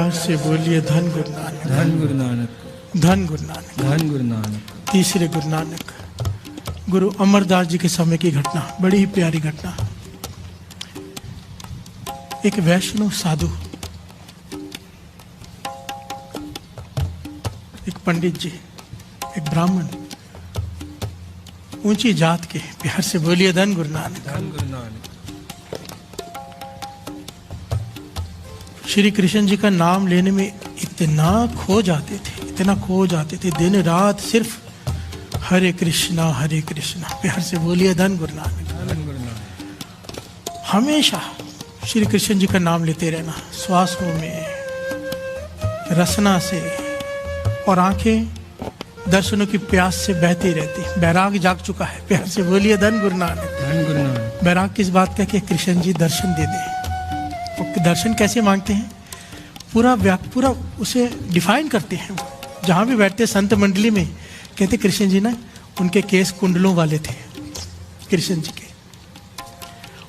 प्यार से बोलिए धन गुरु नानक, धन गुरु नानक, धन गुरु नानक, धन गुरु नानक। तीसरे गुरु नानक। गुरु अमरदास जी के समय की घटना, बड़ी ही प्यारी घटना। एक वैष्णव साधु, एक पंडित जी, एक ब्राह्मण, ऊंची जात के, प्यार से बोलिए धन गुरु नानक, धन गुरु नानक। श्री कृष्ण जी का नाम लेने में इतना खो जाते थे, इतना खो जाते थे, दिन रात सिर्फ हरे कृष्णा हरे कृष्णा। प्यार से बोलिए धन गुरु नानक, धन गुरु नानक। हमेशा श्री कृष्ण जी का नाम लेते रहना, श्वासों में, रसना से, और आंखें दर्शनों की प्यास से बहती रहती। बैराग जाग चुका है। प्यार से बोलिए धन गुरु नानक, धन गुरु नानक। बैराग किस बात का कि कृष्ण जी दर्शन दे दें। और दर्शन कैसे मांगते हैं, पूरा उसे डिफाइन करते हैं। जहाँ भी बैठते संत मंडली में कहते कृष्ण जी ना, उनके केस कुंडलों वाले थे कृष्ण जी के,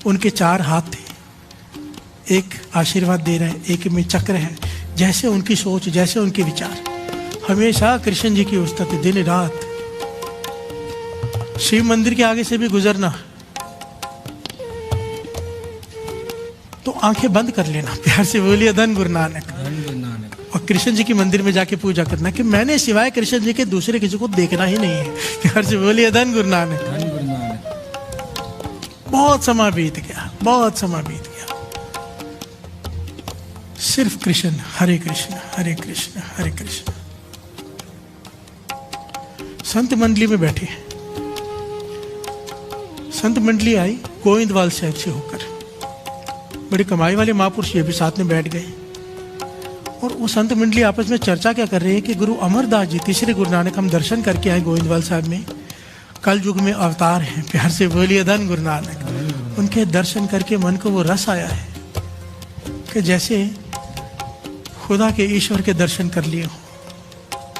उनके 4 हाथ थे, एक आशीर्वाद दे रहे हैं, एक में चक्र है। जैसे उनकी सोच, जैसे उनके विचार, हमेशा कृष्ण जी की उस्तत, दिन रात। शिव मंदिर के आगे से भी गुजरना तो आंखें बंद कर लेना। प्यार से बोलिए धन गुरु नानक, धन गुरु नानक। और कृष्ण जी के मंदिर में जाके पूजा करना कि मैंने सिवाय कृष्ण जी के दूसरे किसी को देखना ही नहीं है। प्यार से बोलिए धन गुरु नानक, धन गुरु नानक। बहुत समय बीत गया, बहुत समय बीत गया, सिर्फ कृष्ण, हरे कृष्ण हरे कृष्ण हरे कृष्ण। संत मंडली में बैठे, संत मंडली आई गोविंदवाल साहब से होकर, बड़ी कमाई वाले महापुरुष ये भी साथ में बैठ गए। और वो संत मंडली आपस में चर्चा क्या कर रहे हैं कि गुरु अमरदास जी, तीसरे गुरु नानक, हम दर्शन करके आए गोविंदवाल साहब में, कल युग में अवतार हैं। प्यार से बोलिए धन गुरु नानक। उनके दर्शन करके मन को वो रस आया है कि जैसे खुदा के, ईश्वर के दर्शन कर लिए हो।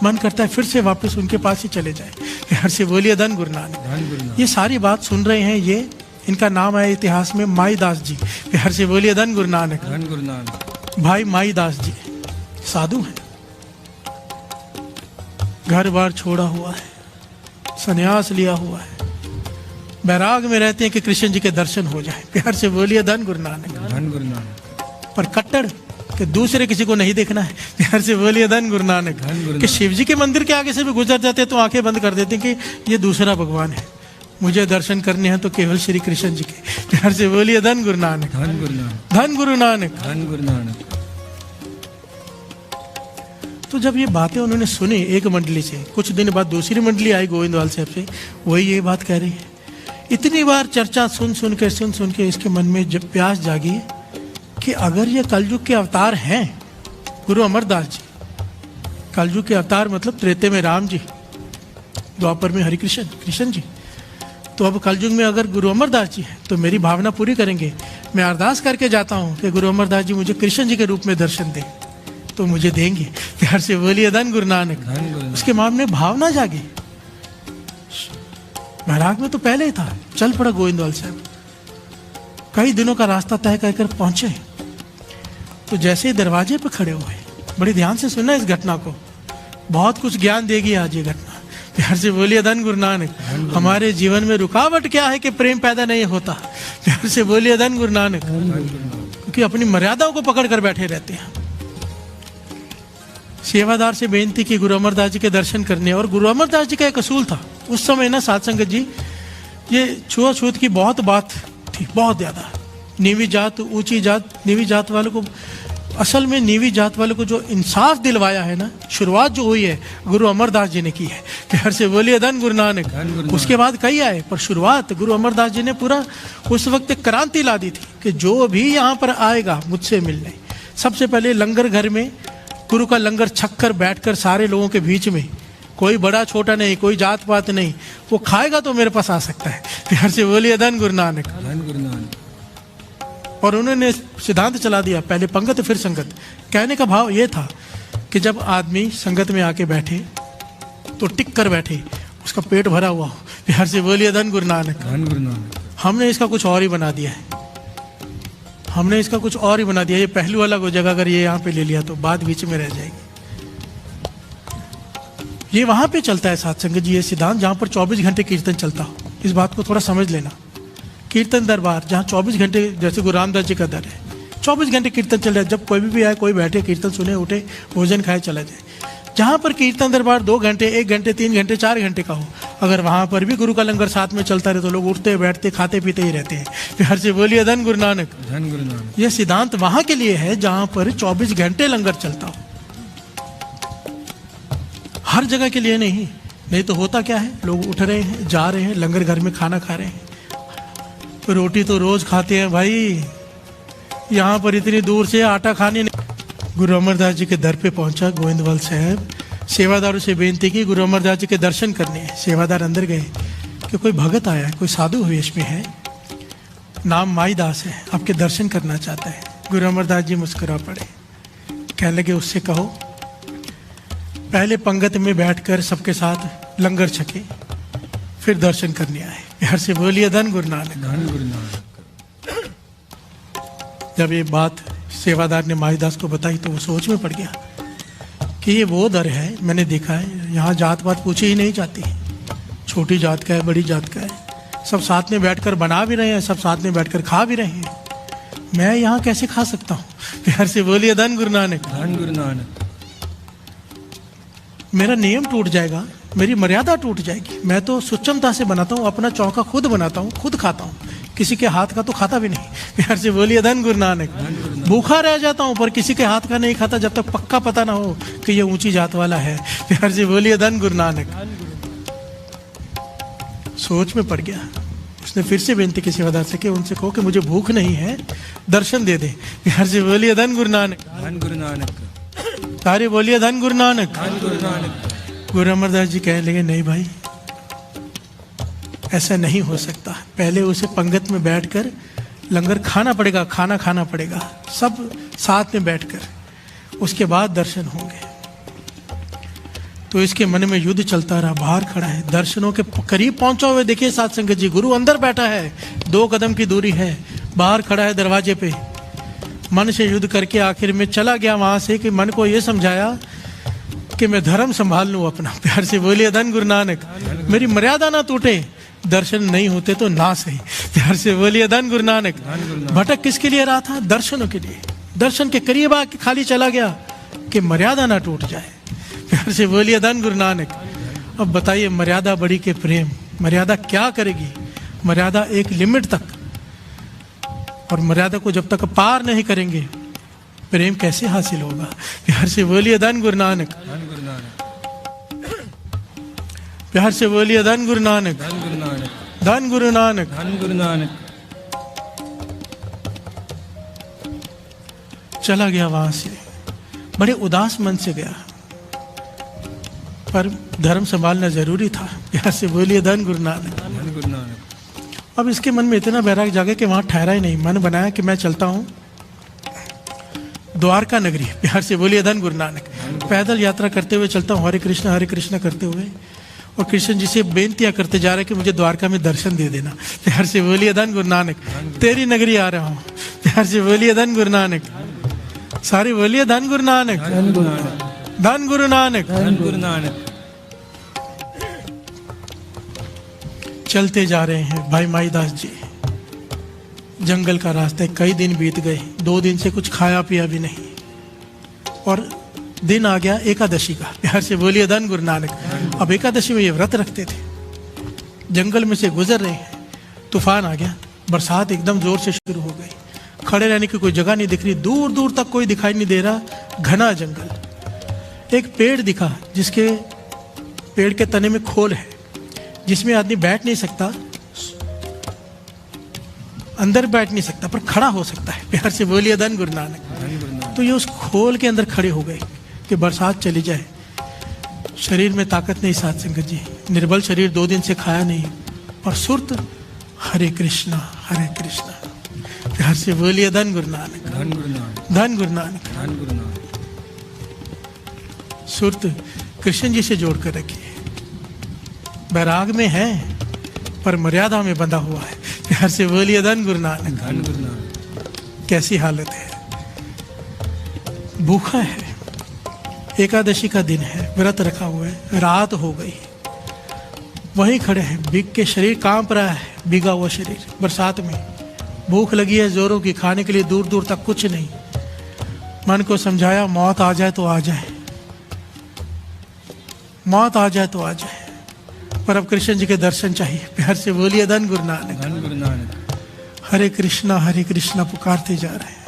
मन करता है फिर से वापस उनके पास ही चले जाए। प्यार से बोलिए धन गुरु नानक, धन गुरु नानक। ये सारी बात सुन रहे हैं, ये इनका नाम है इतिहास में माईदास जी। प्यार से बोलिए धन गुरु नानक, धन गुरु नानक। भाई माईदास जी साधु हैं, घर बार छोड़ा हुआ है, संन्यास लिया हुआ है, बैराग में रहते हैं कि कृष्ण जी के दर्शन हो जाए। प्यार से बोलिए धन गुरु नानक, धन गुरु नानक। पर कट्टर कि दूसरे किसी को नहीं देखना है। प्यार से बोलिए धन गुरु नानक, कि शिव जी के मंदिर के आगे से भी गुजर जाते तो आंखें बंद कर देते कि ये दूसरा भगवान है, मुझे दर्शन करने हैं तो केवल श्री कृष्ण जी के। प्यार से बोलिए धन गुरु नानक, धन गुरु नानक। धन गुरु नानक। धन गुरु नानक। तो जब ये बातें उन्होंने सुनी एक मंडली से, कुछ दिन बाद दूसरी मंडली आई गोविंदवाल साहब से, वही ये बात कह रही है। इतनी बार चर्चा सुन सुन के इसके मन में जब प्यास जागी कि अगर ये कलयुग के अवतार हैं गुरु अमरदास जी, कलयुग के अवतार मतलब त्रेते में राम जी, द्वापर में हरि कृष्ण जी, तो अब कलयुग में अगर गुरु अमरदास जी हैं तो मेरी भावना पूरी करेंगे। मैं अरदास करके जाता हूँ कि गुरु अमरदास जी मुझे कृष्ण जी के रूप में दर्शन दें, तो मुझे देंगे। प्यार से बोलिए धन गुरु नानक। उसके मन में भावना जागी। बैराग में तो पहले ही था, चल पड़ा गोविंदवाल साहब, कई दिनों का रास्ता तय कर पहुंचे। तो जैसे ही दरवाजे पर खड़े हुए, बड़ी ध्यान से सुनना इस घटना को, बहुत कुछ ज्ञान देगी आज ये घटना। प्यार से बोलिए धन गुरु नानक। हमारे जीवन में रुकावट क्या है कि प्रेम पैदा नहीं होता। प्यार से बोलिए धन गुरु नानक, क्योंकि अपनी मर्यादाओं को पकड़ कर बैठे रहते हैं। सेवादार से बेनती की गुरु अमरदास जी के दर्शन करने, और गुरु अमरदास जी का एक असूल था उस समय ना साध संगत जी, ये छुआछूत की बहुत बात थी, बहुत ज्यादा। नीवी जात, ऊंची जात, नीवी जात वालों को, असल में नीवी जात वालों को जो इंसाफ दिलवाया है ना, शुरुआत जो हुई है गुरु अमरदास जी ने की है। प्यार से बोलिए धन गुरु नानक। उसके बाद कई आए, पर शुरुआत गुरु अमरदास जी ने पूरा उस वक्त एक क्रांति ला दी थी कि जो भी यहाँ पर आएगा मुझसे मिलने, सबसे पहले लंगर घर में गुरु का लंगर छककर बैठकर सारे लोगों के बीच में, कोई बड़ा छोटा नहीं, कोई जात पात नहीं, वो खाएगा तो मेरे पास आ सकता है। प्यार से बोलिए धन गुरु नानक, धन गुरु नानक। और उन्होंने सिद्धांत चला दिया, पहले पंगत फिर संगत। कहने का भाव ये था कि जब आदमी संगत में आके बैठे तो टिक कर बैठे, उसका पेट भरा हुआ हो। प्यार से बोलिए धन गुरु नानक। धन गुरु नानक। हमने इसका कुछ और ही बना दिया है। हमने इसका कुछ और ही बना दिया, ये पहलू अलग हो जाएगा अगर ये यहाँ पे ले लिया तो बात बीच में रह जाएगी। ये वहां पे चलता है साथ संगत जी, ये सिद्धांत जहां पर 24 घंटे कीर्तन चलता हो, इस बात को थोड़ा समझ लेना। कीर्तन दरबार जहां 24 घंटे, जैसे गुरु रामदास जी का दर है, 24 घंटे कीर्तन चल रहा है, जब कोई भी आए, कोई बैठे, कीर्तन सुने, उठे, भोजन खाए, चला जाए। जहां पर कीर्तन दरबार 2 घंटे, 1 घंटे, 3 घंटे, 4 घंटे का हो, अगर वहां पर भी गुरु का लंगर साथ में चलता रहे तो लोग उठते, बैठते, खाते पीते ही रहते हैं। प्यार से बोलिए धन गुरु नानक। धन गुरु नानक। यह सिद्धांत वहां के लिए है जहां पर 24 घंटे लंगर चलता हो, हर जगह के लिए नहीं। नहीं तो होता क्या है, लोग उठ रहे हैं, जा रहे हैं, लंगर घर में खाना खा रहे हैं, तो रोटी तो रोज खाते हैं भाई, यहाँ पर इतनी दूर से आटा खाने नहीं। गुरु अमरदास जी के दर पे पहुंचा गोविंदवाल साहब, सेवादारों से बेनती की गुरु अमरदास जी के दर्शन करने। सेवादार अंदर गए कि कोई भगत आया है, कोई साधु वेश में है, नाम माईदास है, आपके दर्शन करना चाहता है। गुरु अमरदास जी मुस्कुरा पड़े, कहने लगे उससे कहो पहले पंगत में बैठकर सबके साथ लंगर छके, फिर दर्शन करने आए। प्यार से बोलिए धन गुरु नानक। धन गुरु नानक। जब ये बात सेवादार ने माईदास को बताई तो वो सोच में पड़ गया कि ये वो दर है, मैंने देखा है यहाँ जात पात पूछी ही नहीं जाती, छोटी जात का है, बड़ी जात का है, सब साथ में बैठकर बना भी रहे हैं, सब साथ में बैठकर खा भी रहे हैं, मैं यहाँ कैसे खा सकता हूँ। प्यार से बोलिए धन गुरु नानक। धन गुरु नानक। मेरा नियम टूट जाएगा, मेरी मर्यादा टूट जाएगी। मैं तो सुचमता से बनाता हूँ, अपना चौका खुद बनाता हूँ, खुद खाता हूँ, किसी के हाथ का तो खाता भी नहीं। प्यार से बोलिए धन गुरु नानक। भूखा रह जाता हूँ पर किसी के हाथ का नहीं खाता जब तक पक्का पता ना हो कि ये ऊंची जात वाला है। प्यार से बोलिए धन गुरु नानक। सोच में पड़ गया, उसने फिर से बेनती की सेवादार से कि उनसे कहो कि मुझे भूख नहीं है, दर्शन दे दे। प्यार से बोलिए धन गुरु नानक। धन गुरु नानक। सारे बोलिए धन गुरु नानक। धन गुरु नानक। गुरु अमरदास जी कहने लगे नहीं भाई, ऐसा नहीं हो सकता, पहले उसे पंगत में बैठकर लंगर खाना पड़ेगा, खाना खाना पड़ेगा सब साथ में बैठकर, उसके बाद दर्शन होंगे। तो इसके मन में युद्ध चलता रहा, बाहर खड़ा है, दर्शनों के करीब पहुंचा हुए देखिए साथ संगत जी, गुरु अंदर बैठा है, 2 कदम की दूरी है, बाहर खड़ा है दरवाजे पे, मन से युद्ध करके आखिर में चला गया वहां से कि मन को यह समझाया कि मैं धर्म संभाल लूं अपना। प्यार से बोलिए धन गुरु नानक। मेरी मर्यादा ना टूटे, दर्शन नहीं होते तो ना सही। प्यार से बोलिए धन गुरु नानक। भटक किसके लिए रहा था? दर्शनों के लिए। दर्शन के करीब आके खाली चला गया कि मर्यादा ना टूट जाए। प्यार से बोलिए धन गुरु नानक। अब बताइए, मर्यादा बड़ी के प्रेम, मर्यादा क्या करेगी? मर्यादा एक लिमिट तक, और मर्यादा को जब तक पार नहीं करेंगे प्रेम कैसे हासिल होगा? प्यार से बोलिए धन गुरु नानक। धन गुरु नानक। प्यार से बोलिए धन गुरु नानक। धन गुरु नानक। धन गुरु नानक। धन गुरु नानक। चला गया वहां से, बड़े उदास मन से गया, पर धर्म संभालना जरूरी था। प्यार से बोलिए धन गुरु नानक। धन गुरु नानक। अब इसके मन में इतना बैराग जागे कि वहां ठहरा ही नहीं, मन बनाया कि मैं चलता हूं द्वारका नगरी। प्यार से बोलिए धन गुरु नानक। पैदल यात्रा करते हुए चलता हूँ, हरे कृष्णा करते हुए, और कृष्ण जी से बेनतियां करते जा रहे कि मुझे द्वारका में दर्शन दे देना। प्यार से बोलिए धन गुरु नानक। तेरी नगरी आ रहा हूँ। प्यार से बोलिए धन गुरु नानक। सारे बोलिए धन गुरु नानक। धन गुरु नानक। धन गुरु नानक। धन गुरु नानक। चलते जा रहे हैं भाई माईदास जी, जंगल का रास्ता, कई दिन बीत गए, 2 दिन से कुछ खाया पिया भी नहीं, और दिन आ गया एकादशी का। प्यार से बोलिए धन गुरु नानक। अब एकादशी में ये व्रत रखते थे, जंगल में से गुजर रहे हैं, तूफान आ गया, बरसात एकदम जोर से शुरू हो गई, खड़े रहने की कोई जगह नहीं दिख रही, दूर दूर तक कोई दिखाई नहीं दे रहा, घना जंगल। एक पेड़ दिखा जिसके पेड़ के तने में खोल है, जिसमें आदमी बैठ नहीं सकता, अंदर बैठ नहीं सकता, पर खड़ा हो सकता है। प्यार से बोलिए धन गुरु नानक। तो ये उस खोल के अंदर खड़े हो गए कि बरसात चली जाए। शरीर में ताकत नहीं साथ संगत जी, निर्बल शरीर, 2 दिन से खाया नहीं, और सुरत हरे कृष्णा हरे कृष्णा। प्यार से बोलिए धन गुरु नानक। धन गुरु नानक। धन गुरु नानक। धन गुरु नानक। सुरत कृष्ण जी से जोड़ कर रखिए, बैराग में है पर मर्यादा में बंधा हुआ है। प्यार से बोलिए धन गुरु नानक। धन गुरु नानक। कैसी हालत है, भूखा है, एकादशी का दिन है, व्रत रखा हुआ है, रात हो गई, वहीं खड़े हैं, भीग के शरीर कांप रहा है, भीगा हुआ शरीर, बरसात में, भूख लगी है जोरों की, खाने के लिए दूर दूर तक कुछ नहीं। मन को समझाया मौत आ जाए तो आ जाए, मौत आ जाए तो आ जाए, पर अब कृष्ण जी के दर्शन चाहिए। प्यार से बोलिए धन गुरु नानक, धन गुरु नानक। हरे कृष्णा पुकारते जा रहे हैं।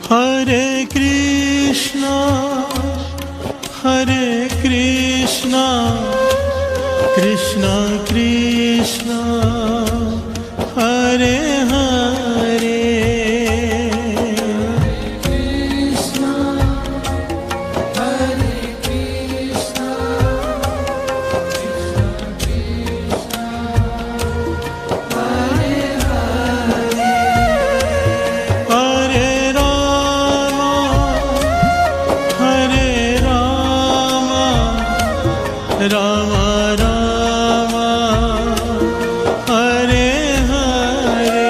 हरे कृष्णा कृष्णा कृष्णा हरे हरे, राम राम हरे हरे,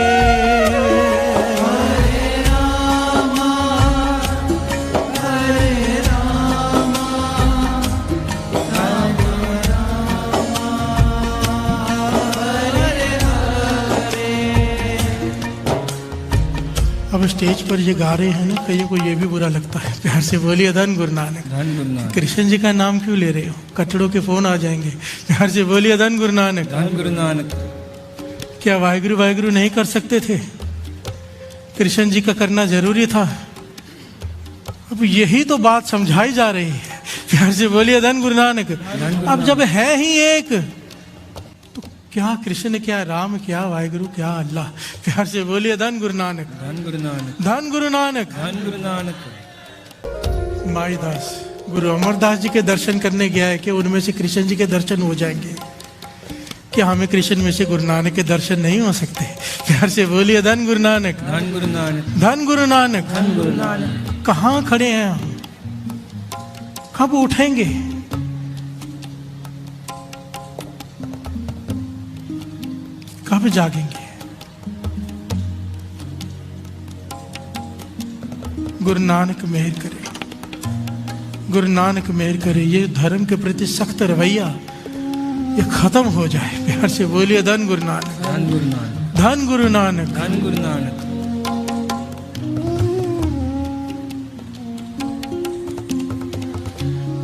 हरे राम राम हरे हरे। अब स्टेज पर ये गा रहे हैं ना, कईयों को ये भी बुरा लगता है। प्यार से बोलिए धन गुरु नानक। धन गुरु नानक। कृष्ण जी का नाम क्यों ले रहे हो, कटड़ों के फोन आ जाएंगे। प्यार से बोलिए धन गुरु नानक। धन गुरु नानक। क्या वाहिगुरु वाहिगुरु नहीं कर सकते थे? कृष्ण जी का करना जरूरी था। अब यही तो बात समझाई जा रही है। प्यार से बोलिए धन गुरु नानक। अब जब है ही एक, तो क्या कृष्ण क्या, राम क्या, वाहिगुरु क्या, अल्लाह। प्यार से बोलिए धन गुरु नानक। धन गुरु नानक। धन गुरु नानक। धन गुरु नानक। माईदास गुरु अमरदास जी के दर्शन करने गया है कि उनमें से कृष्ण जी के दर्शन हो जाएंगे? क्या हमें कृष्ण में से गुरु नानक के दर्शन नहीं हो सकते? प्यार से बोलिए धन गुरु नानक। धन गुरु नानक। धन गुरु नानक। धन गुरु नानक। कहाँ खड़े हैं हम? कब उठेंगे? कब जागेंगे? गुरु नानक मेहर करे, गुरु नानक मेहर करे। ये धर्म के प्रति सख्त रवैया ये खत्म हो जाए। प्यार से बोलिए धन गुरु नानक। धन गुरु नानक। धन गुरु नानक। धन गुरु नानक।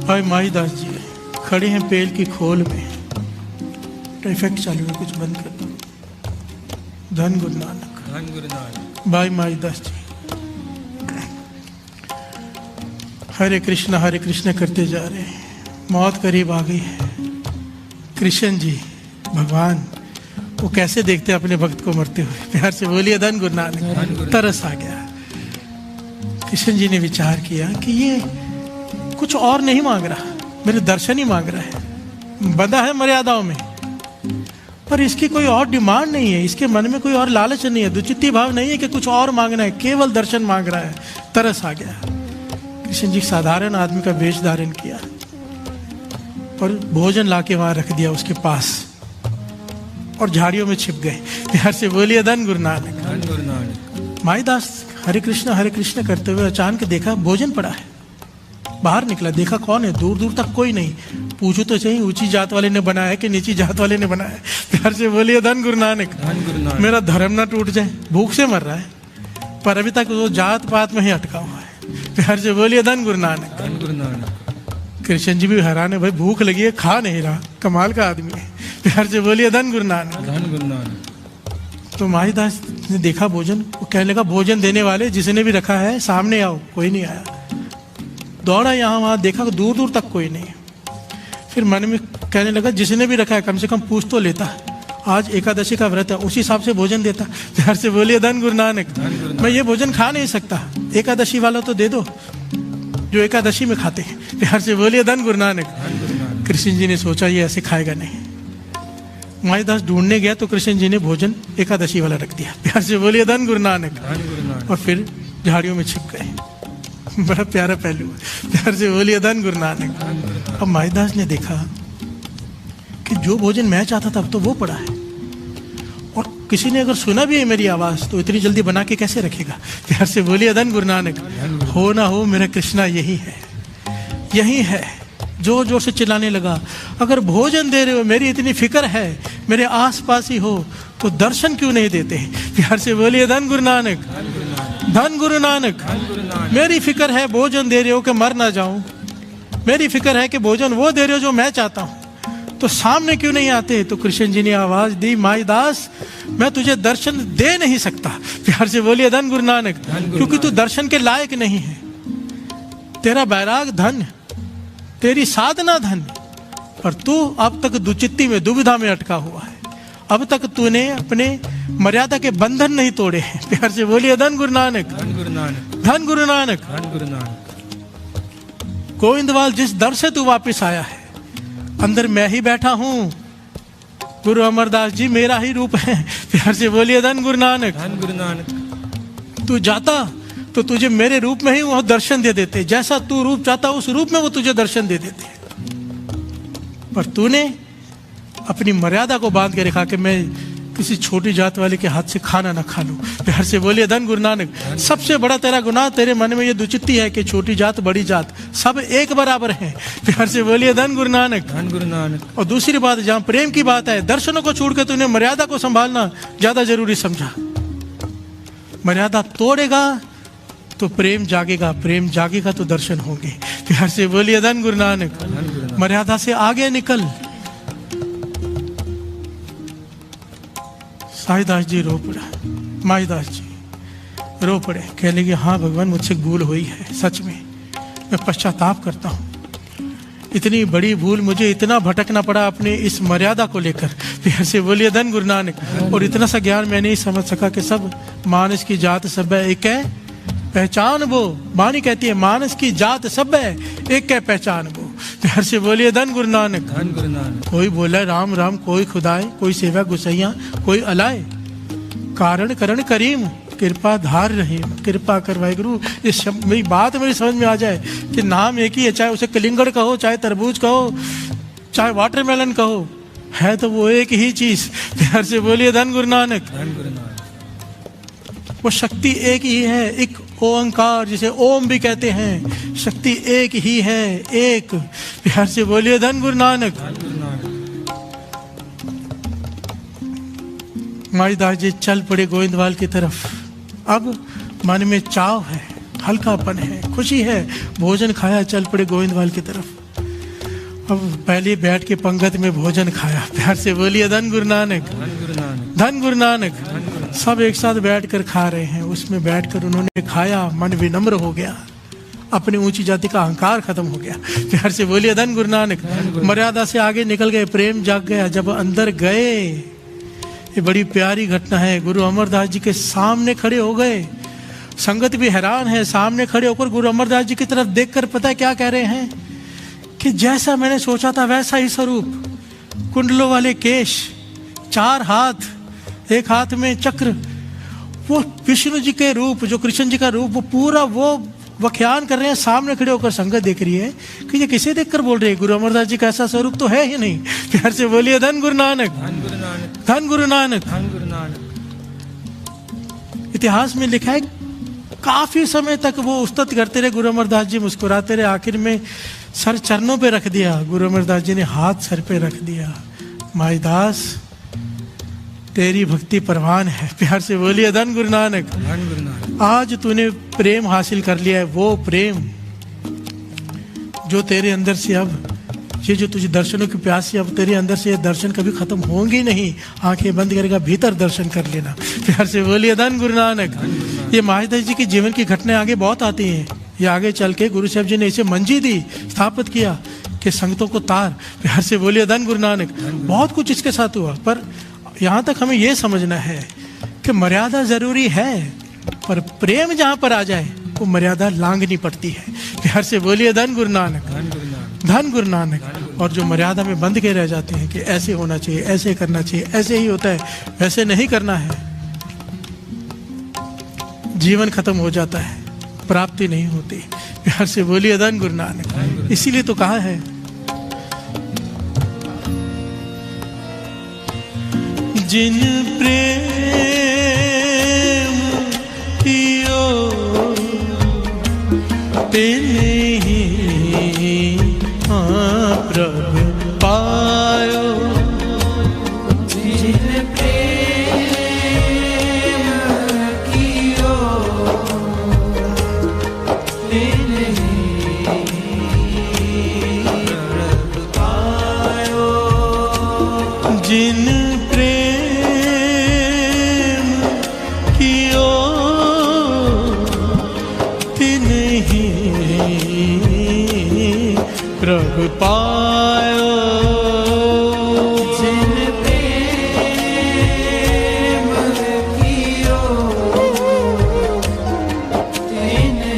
भाई माईदास जी खड़े हैं पेल की खोल में, इफेक्ट चालू है, कुछ बंद कर दो। धन गुरु नानक। धन गुरु नानक। भाई माईदास जी हरे कृष्ण करते जा रहे हैं, मौत करीब आ गई है। कृष्ण जी भगवान वो कैसे देखते हैं अपने भक्त को मरते हुए? प्यार से बोलिए धन गुरु नानक। तरस आ गया। कृष्ण जी ने विचार किया कि ये कुछ और नहीं मांग रहा, मेरे दर्शन ही मांग रहा है। बंधा है मर्यादाओं में, पर इसकी कोई और डिमांड नहीं है, इसके मन में कोई और लालच नहीं है, दुचित्ती भाव नहीं है कि कुछ और मांगना है, केवल दर्शन मांग रहा है। तरस आ गया। कृष्ण जी साधारण आदमी का वेश धारण किया और भोजन लाके वहां रख दिया उसके पास और झाड़ियों में छिप गए। प्यार से बोलिए धन गुरु नानक। धन गुरु नानक। माईदास हरे कृष्ण करते हुए अचानक देखा भोजन पड़ा है। बाहर निकला, देखा कौन है, दूर दूर तक कोई नहीं। पूछो तो सही, ऊंची जात वाले ने बनाया है कि नीची जात वाले ने बनाया है? प्यार से बोलिए धन गुरु नानक। धन गुरु नानक। मेरा धर्म ना टूट जाए। भूख से मर रहा है पर अभी तक वो जात पात में ही अटका हुआ है। प्यार से बोलिए धन गुरु नानक। धन गुरु नानक। कृष्ण जी भी हैरान है, भाई भूख लगी है, खा नहीं रहा, कमाल का आदमी है। प्यार से बोलिए धन गुरु नानक। धन गुरु नानक। तो माहीदास ने देखा भोजन, वो कहने लगा भोजन देने वाले जिसने भी रखा है सामने आओ। कोई नहीं आया। दौड़ा यहाँ वहां, देखा दूर दूर तक कोई नहीं। फिर मन में कहने लगा जिसने भी रखा है कम से कम पूछ तो लेता, आज एकादशी का व्रत है, उसी हिसाब से भोजन देता। प्यार से बोलिए धन गुरु नानक। मैं ये भोजन खा नहीं सकता, एकादशी वाला तो दे दो। जो एकादशी में खाते हैं। प्यार से बोलिए धन गुरु नानक। कृष्ण जी ने सोचा ये ऐसे खाएगा नहीं। माईदास ढूंढने गया तो कृष्ण जी ने भोजन एकादशी वाला रख दिया। प्यार से बोलिए धन गुरु नानक। और फिर झाड़ियों में छिप गए। बड़ा प्यारा पहलू है। प्यार से बोलिए धन गुरु नानक। अब माईदास ने देखा कि जो भोजन मैं चाहता था अब तो वो पड़ा है, और किसी ने अगर सुना भी है मेरी आवाज तो इतनी जल्दी बना के कैसे रखेगा। प्यार से बोलिए धन गुरु नानक। हो ना हो मेरा कृष्णा यही है, यही है। जोर जोर से चिल्लाने लगा, अगर भोजन दे रहे हो, मेरी इतनी फिक्र है, मेरे आसपास ही हो, तो दर्शन क्यों नहीं देते। प्यार से बोलिए धन गुरु नानक। धन गुरु नानक। मेरी फिक्र है भोजन दे रहे हो कि मर ना जाऊं, मेरी फिक्र है कि भोजन वो दे रहे हो जो मैं चाहता हूं, तो सामने क्यों नहीं आते। तो कृष्ण जी ने आवाज दी, माईदास मैं तुझे दर्शन दे नहीं सकता। प्यार से बोलिए धन गुरु नानक। क्योंकि तू दर्शन के लायक नहीं है। तेरा बैराग धन, तेरी साधना धन, पर तू अब तक दुचित्ती में, दुविधा में अटका हुआ है। अब तक तूने अपने मर्यादा के बंधन नहीं तोड़े हैं। प्यार से बोलिए धन गुरु नानक। धन गुरु नानक। धन गुरु नानक। धन गुरु नानक। गोविंदवाल जिस दर से तू वापिस आया है, अंदर मैं ही बैठा हूं। गुरु अमरदास जी मेरा ही रूप है। प्यार से बोलिए धन गुरु नानक। धन गुरु नानक। तू जाता तो तुझे मेरे रूप में ही वो दर्शन दे देते। जैसा तू रूप चाहता उस रूप में वो तुझे दर्शन दे देते, पर तूने अपनी मर्यादा को बांध के रखा कि मैं किसी छोटी जात वाले के हाथ से खाना ना खा लूं। प्यार से बोलिए धन गुरु नानक। सबसे बड़ा तेरा गुनाह, तेरे मन में ये दुचित्ती है कि छोटी जात बड़ी जात सब एक बराबर हैं। प्यार से बोलिए धन गुरु नानक। धन गुरु नानक। और दूसरी बात, जहां प्रेम की बात है, दर्शनों को छोड़कर तूने मर्यादा को संभालना ज्यादा जरूरी समझा। मर्यादा तोड़ेगा तो प्रेम जागेगा, प्रेम जागेगा तो दर्शन होंगे। प्यार से बोलिए धन गुरु नानक। मर्यादा से आगे निकल। साईदास जी रो पड़ा, माईदास जी रो पड़े, कह लगे हाँ भगवान मुझसे भूल हुई है, सच में मैं पश्चाताप करता हूँ। इतनी बड़ी भूल, मुझे इतना भटकना पड़ा अपने इस मर्यादा को लेकर। प्यार से बोलिए धन गुरु नानक। और इतना सा ज्ञान मैं नहीं समझ सका कि सब मानस की जात सब है, एक है पहचान वो। वाणी कहती है मानस की जात सब है, एक है पहचान वो। प्यार से बोलिए धन गुरु नानक। धन गुरु नानक। कोई बोला राम राम, कोई खुदाए, कोई सेवा गुसैया, कोई अलाए। कारण करण करीम, कृपा धार रहीम। कृपा कर वाहिगुरु। इस मेरी बात मेरी समझ में आ जाए कि नाम एक ही है, चाहे उसे कलिंगड़ कहो, चाहे तरबूज कहो, चाहे वाटरमेलन कहो, है तो वो एक ही चीज। प्यार से बोलिए धन गुरु नानक। धन गुरु नानक। वो शक्ति एक ही है, एक ओंकार जिसे ओम भी कहते हैं, शक्ति एक ही है, एक। प्यार से बोलिए धन गुरु नानक। धन गुरु नानक। माईदास जी चल पड़े गोविंदवाल की तरफ। अब मन में चाव है, हल्कापन है, खुशी है, भोजन खाया, चल पड़े गोविंदवाल की तरफ। अब पहले बैठ के पंगत में भोजन खाया। प्यार से बोलिए धन गुरु नानक। धन गुरु नानक। धन गुरु नानक। सब एक साथ बैठकर खा रहे हैं, उसमें बैठकर उन्होंने खाया, मन विनम्र हो गया, अपनी ऊंची जाति का अहंकार खत्म हो गया। प्यार से बोलिए धन गुरु नानक। मर्यादा से आगे निकल गए, प्रेम जाग गया। जब अंदर गए, ये बड़ी प्यारी घटना है, गुरु अमरदास जी के सामने खड़े हो गए। संगत भी हैरान है, सामने खड़े होकर गुरु अमरदास जी की तरफ देखकर पता है क्या कह रहे हैं कि जैसा मैंने सोचा था वैसा ही स्वरूप, कुंडलों वाले केश, 4 हाथ, एक हाथ में चक्र, वो विष्णु जी के रूप, जो कृष्ण जी का रूप, वो पूरा वो व्याख्यान कर रहे हैं। सामने खड़े होकर संगत देख रही है कि ये किसे देखकर बोल रहे हैं, गुरु अमरदास जी का ऐसा स्वरूप तो है ही नहीं। प्यार से बोलिए धन गुरु नानक। धन गुरु नानक। धन गुरु नानक। धन गुरु नानक। इतिहास में लिखा है काफी समय तक वो उस्तत करते रहे, गुरु अमरदास जी मुस्कुराते रहे, आखिर में सर चरणों पे रख दिया। गुरु अमरदास जी ने हाथ सर पे रख दिया। माईदास तेरी भक्ति परवान है। प्यार से बोलिए धन गुरु नानक। धन गुरु नानक। आज तूने प्रेम हासिल कर लिया है, वो प्रेम जो तेरे अंदर से, अब ये जो तुझे दर्शनों की प्यास है, अब तेरे अंदर से ये दर्शन कभी खत्म होंगे नहीं। आंखें बंद करेगा, भीतर दर्शन कर लेना। प्यार से बोलिए धन गुरु नानक। ये महादास जी की जीवन की घटनाएं आगे बहुत आती हैं। ये आगे चल के गुरु साहब जी ने इसे मंजी दी, स्थापित किया कि संगतों को तार। प्यार से बोलिए धन गुरु नानक। बहुत कुछ इसके साथ हुआ, पर यहाँ तक हमें यह समझना है कि मर्यादा जरूरी है, पर प्रेम जहाँ पर आ जाए वो मर्यादा लांघनी पड़ती है। प्यार से बोलिए धन गुरु नानक, धन गुरु नानक। धन गुरु नानक। और जो मर्यादा में बंध के रह जाते हैं कि ऐसे होना चाहिए, ऐसे करना चाहिए, ऐसे ही होता है, वैसे नहीं करना है, जीवन खत्म हो जाता है, प्राप्ति नहीं होती। प्यार से बोलिए धन गुरु नानक। इसीलिए तो कहा है जिन प्रेम कियो तिन्हि प्रभु पायो। जिन प्रेम कियो तिन्हि प्रभु पायो। जिन प्रेम कियो तिन्हि प्रभु पायो। जिन प्रेम कियो तिन्हि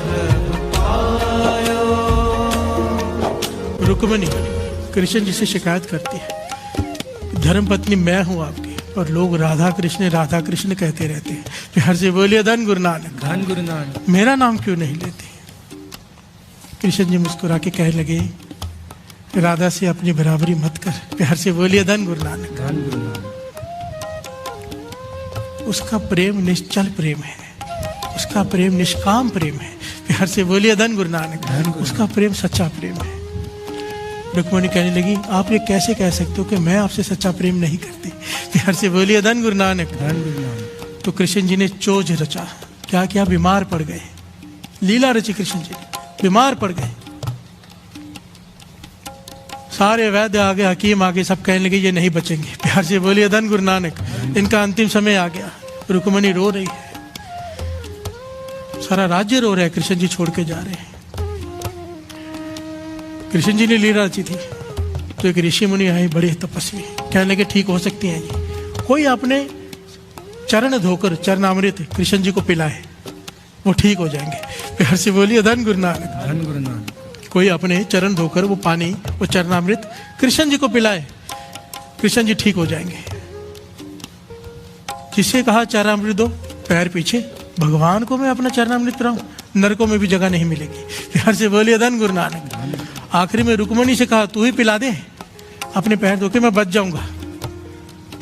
प्रभु पायो। रुक्मिणी कृष्ण जी से शिकायत करती है, धर्मपत्नी मैं हूं आपकी और लोग राधा कृष्ण कहते रहते हैं। प्यार से बोलिए धन गुरु नानक, धन गुरु नानक। मेरा नाम क्यों नहीं लेते? कृष्ण जी मुस्कुरा के कहने लगे, राधा से अपनी बराबरी मत कर। प्यार से बोलिए धन गुरु नानक। धन गुरु नानक। उसका प्रेम निश्चल प्रेम है, उसका प्रेम निष्काम प्रेम है। प्यार से बोलिए धन गुरु नानक। उसका प्रेम सच्चा प्रेम है। रुक्मिणी कहने लगी, आप ये कैसे कह सकते हो कि मैं आपसे सच्चा प्रेम नहीं करती? प्यार से बोलिए धन गुरु नानक। धन गुरु नानक। तो कृष्ण जी ने चोज रचा, क्या क्या, बीमार पड़ गए। लीला रची कृष्ण जी ने, बीमार पड़ गए। सारे वैद्य आगे, हकीम आगे, सब कहने लगे ये नहीं बचेंगे। प्यार से बोलिए धन गुरु नानक। इनका अंतिम समय आ गया। रुक्मिणी रो रही है, सारा राज्य रो रहा है, कृष्ण जी छोड़ के जा रहे हैं। कृष्ण जी ने लीला रची थी तो एक ऋषि मुनि आए, बड़े तपस्वी, कहने लगे ठीक हो सकती हैं जी, कोई अपने चरण धोकर चरणामृत कृष्ण जी को पिलाए, वो ठीक हो जाएंगे। प्यार से बोलिए धन गुरु नानक। धन गुरु नानक। कोई अपने चरण धोकर वो पानी, वो चरणामृत कृष्ण जी को पिलाए, कृष्ण जी ठीक हो जाएंगे। जिसे कहा चरणामृत दो, पैर पीछे, भगवान को मैं अपना चरणामृत पिलाऊं, नरकों में भी जगह नहीं मिलेगी। प्यार से बोलिए धन गुरु नानक। आखिरी में रुक्मिणी से कहा, तू ही पिला दे, अपने पैर धो के मैं बच जाऊंगा।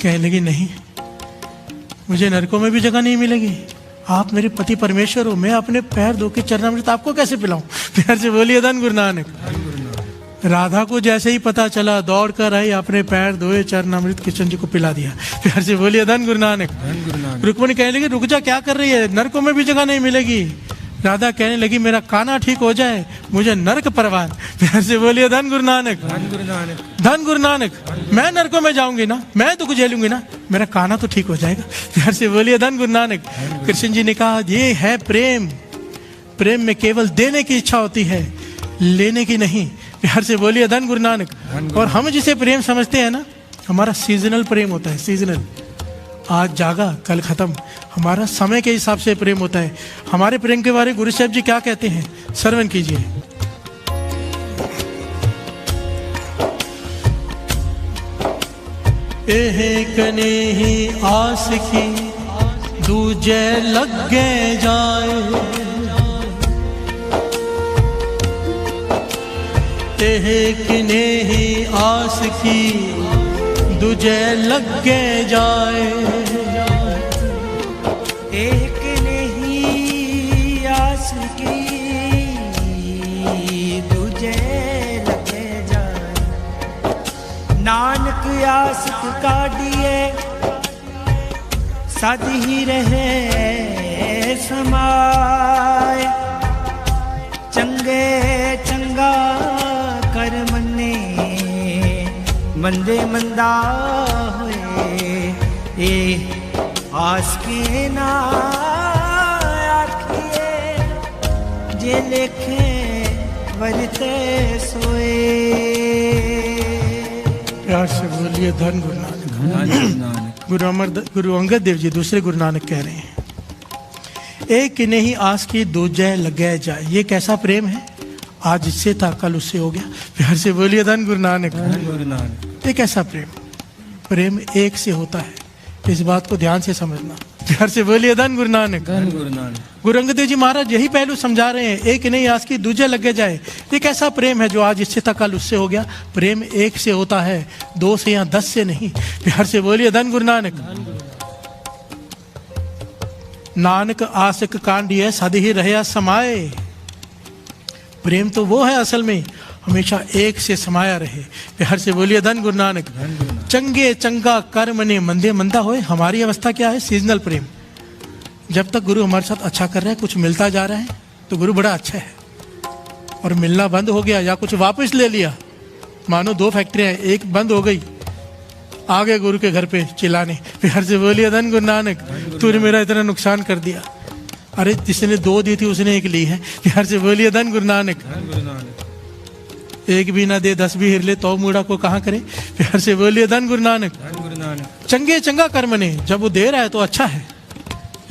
कहने लगी, नहीं, मुझे नरकों में भी जगह नहीं मिलेगी, आप मेरे पति परमेश्वर हो, मैं अपने पैर धो के चरणामृत आपको कैसे पिलाऊं? प्यार से बोलिए धन गुरु नानक। राधा को जैसे ही पता चला, दौड़ कर आई, अपने पैर धोए, चरणामृत कृष्ण जी को पिला दिया। प्यार से बोलिए धन गुरु नानक। रुक्मिणी कहने लगी, रुक जा, क्या कर रही है, नरकों में भी जगह नहीं मिलेगी। राधा कहने लगी, मेरा काना ठीक हो जाए, मुझे नरक परवान। प्यार से बोलिए धन गुरु नानक। धन गुरु नानक। धन गुरु नानक। मैं नरकों में जाऊंगी ना, मैं दुख झेलूंगी ना, मेरा काना तो ठीक हो जाएगा। प्यार से बोलिए धन गुरु नानक। कृष्ण जी ने कहा, ये है प्रेम। प्रेम में केवल देने की इच्छा होती है, लेने की नहीं। प्यार से बोलिए धन गुरु नानक। और हम जिसे प्रेम समझते हैं ना, हमारा सीजनल प्रेम होता है, सीजनल। आज जागा कल खत्म, हमारा समय के हिसाब से प्रेम होता है। हमारे प्रेम के बारे में गुरु साहब जी क्या कहते हैं, श्रवण कीजिए। एक ने ही आस की, दूजे लगे जाए। एक ने ही आस की, दूजे लगे जाए। एक नहीं आस की, दूजे लगे जाए। नानक आस काढ़िए, सद ही रहे समाए। चंगे चंगा कर मने, मंदे मंदा होए। ए आस के ना आखिए, जे लेखे वरते सोए। प्यार से बोलिए धन गुरु नानक। गुरु अंगद देव जी दूसरे गुरु नानक कह रहे हैं, एक नहीं आस की दूजे लगे जाए। ये कैसा प्रेम है, आज इससे था कल उससे हो गया। प्यार से बोलिए धन गुरु नानक। ये कैसा प्रेम, प्रेम एक से होता है, इस बात को ध्यान से समझना। प्यार से बोलिए धन गुरु नानक। गुरु अंगद देव जी महाराज यही पहलू समझा रहे हैं, एक नहीं आस की दूजे लगे जाए। ये कैसा प्रेम है जो आज इससे था कल उससे हो गया। प्रेम एक से होता है, 2 से या 10 से नहीं। प्यार से बोलिए धन गुरु नानक। नानक आसक कांडिय सद ही रहे समाए। प्रेम तो वो है असल में हमेशा एक से समाया रहे। प्यार से बोलिए धन गुरु नानक। चंगे चंगा कर्म ने मंदे मंदा होए। हमारी अवस्था क्या है, सीजनल प्रेम। जब तक गुरु हमारे साथ अच्छा कर रहा है, कुछ मिलता जा रहा है तो गुरु बड़ा अच्छा है, और मिलना बंद हो गया या कुछ वापस ले लिया, मानो 2 फैक्ट्रियां, एक बंद हो गई, आ गए गुरु के घर पे चिल्लाने। प्यार से बोलिए धन गुरु नानक। तूने मेरा इतना नुकसान कर दिया। अरे जिसने 2 दी थी उसने 1 ली है। प्यार से बोलिए धन गुरु नानक। 1 भी ना दे 10 भी हिर ले तो मूड़ा को कहाँ करे। प्यार से बोलिए धन गुरु नानक। चंगे चंगा कर्म ने, जब वो दे रहा है तो अच्छा है,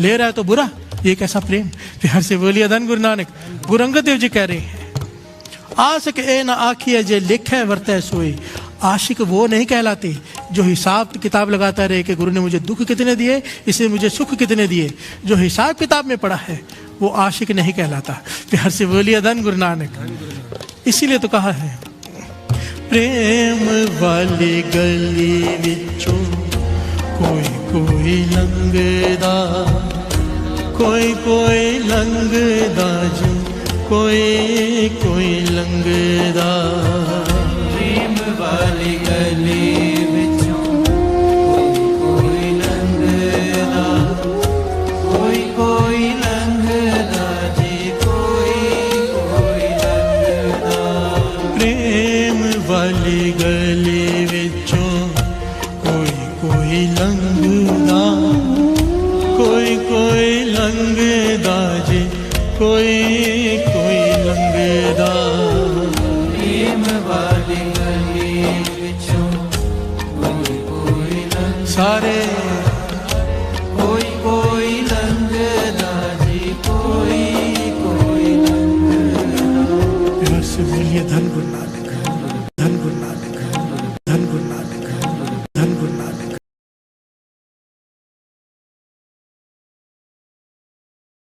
ले रहा है तो बुरा। ये कैसा प्रेम। प्यार से बोलिए धन गुरु नानक। गुरु अंगद देव जी कह रहे हैं, आशिक ए ना आखिए जे लिखे वर्ते सोए। आशिक वो नहीं कहलाते जो हिसाब किताब लगाता रहे कि गुरु ने मुझे दुख कितने दिए, इसने मुझे सुख कितने दिए। जो हिसाब किताब में पड़ा है वो आशिक नहीं कहलाता। प्यार से बोलिए धन गुरु नानक। इसीलिए तो कहा है, प्रेम वाली गली विचों कोई कोई लंगदा, कोई कोई लंगदा जी, कोई कोई लंगदा। प्रेम वाली गली विचों कोई लंघदा, कोई कोई लंघदा जी, कोई कोई लंघदा। प्रेम वाली गली विचों कोई कोई लंघदा, कोई कोई लंघदा जी, कोई कोई लंघदा। प्रेम वाली गली विचों कोई कोई लंघदा, सारे कोई कोई लंघदा जी, कोई कोई लंघदा। प्यार से बोलिए धन गुरु नानक।